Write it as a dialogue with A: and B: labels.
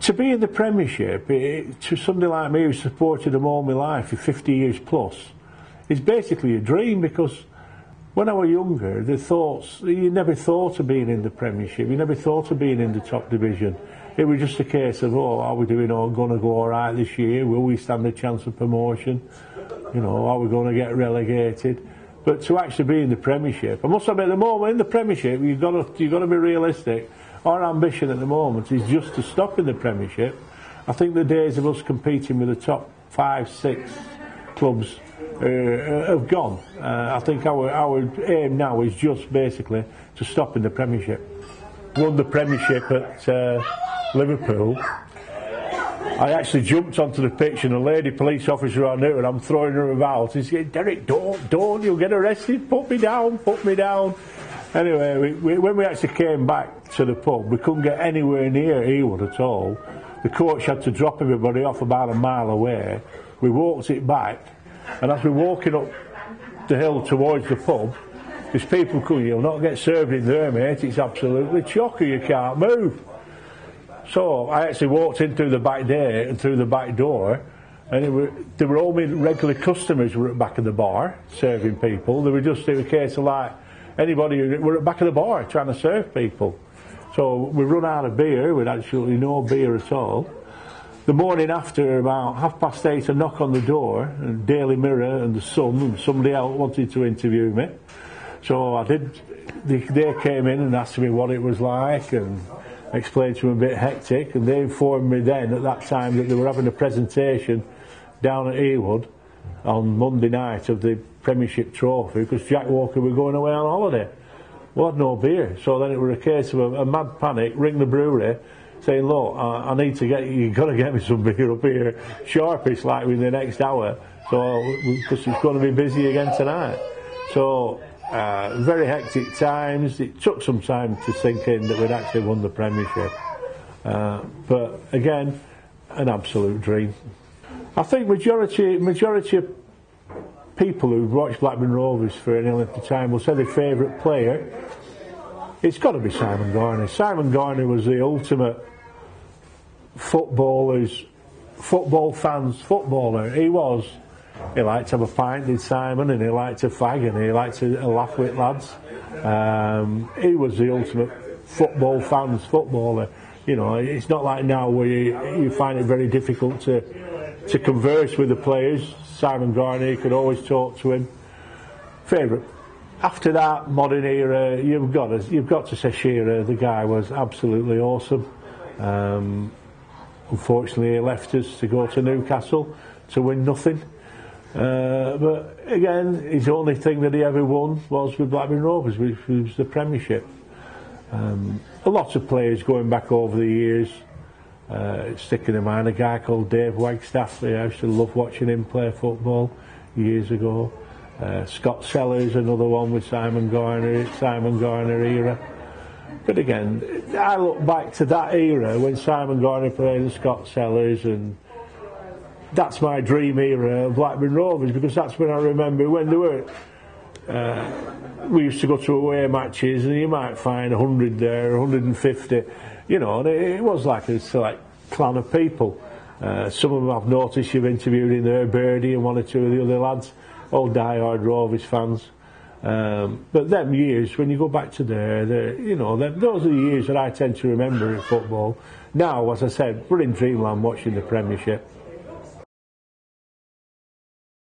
A: To be in the Premiership, to somebody like me who's supported them all my life for 50 years plus, is basically a dream, because when I was younger, you never thought of being in the Premiership, you never thought of being in the top division. It was just a case of, oh, are we going to go all right this year? Will we stand a chance of promotion? You know, are we going to get relegated? But to actually be in the Premiership, I must admit, at the moment in the Premiership, you've got to be realistic. Our ambition at the moment is just to stop in the Premiership. I think the days of us competing with the top 5, 6 clubs have gone. I think our aim now is just basically to stop in the Premiership. Won the Premiership at Liverpool. I actually jumped onto the pitch and a lady police officer on there, and I'm throwing her about. He said, "Derek, don't, you'll get arrested. Put me down, put me down." Anyway, when we actually came back to the pub, we couldn't get anywhere near Howarth at all. The coach had to drop everybody off about a mile away. We walked it back, and as we're walking up the hill towards the pub, these people you'll not get served in there, mate. It's absolutely chocker, you can't move. So I actually walked in through the back there and through the back door, and there were all my regular customers were at the back of the bar serving people. They were just in a case of like anybody who were at the back of the bar trying to serve people. So we run out of beer, with absolutely no beer at all. The morning after, about 8:30, a knock on the door, and Daily Mirror and the Sun and somebody else wanted to interview me. So I did. They came in and asked me what it was like, and explained to them a bit hectic, and they informed me then at that time that they were having a presentation down at Howarth on Monday night of the Premiership trophy, because Jack Walker were going away on holiday. Well, I had no beer, so then it was a case of a mad panic, ring the brewery, saying, look, I need to you've got to get me some beer up here, sharpish, like within the next hour, so because it's going to be busy again tonight. So, very hectic times. It took some time to sink in that we'd actually won the Premiership. But again, an absolute dream. I think majority of people who've watched Blackburn Rovers for any length of time will say their favourite player. It's got to be Simon Garner. Simon Garner was the ultimate football fans footballer. He was. He liked to have a pint, did Simon, and he liked to fag, and he liked to laugh with lads. He was the ultimate football fans footballer. You know, it's not like now where you find it very difficult to converse with the players. Simon Garner, you could always talk to him. Favourite. After that modern era, you've got to say Shearer. The guy was absolutely awesome. Unfortunately, he left us to go to Newcastle to win nothing. But again, his only thing that he ever won was with Blackburn Rovers, which was the Premiership. A lot of players going back over the years, sticking in mind, a guy called Dave Wagstaff. I used to love watching him play football years ago. Scott Sellers, another one with Simon Garner era. But again, I look back to that era when Simon Garner played with Scott Sellers, and that's my dream era of Blackburn Rovers, because that's when I remember when they were. We used to go to away matches, and you might find 100 there, 150, you know, and it was like a select clan of people. Some of them I've noticed you've interviewed in there, Birdie and one or two of the other lads, all die-hard Rovers fans. But them years, when you go back to there, you know, those are the years that I tend to remember in football. Now, as I said, we're in dreamland watching the Premiership.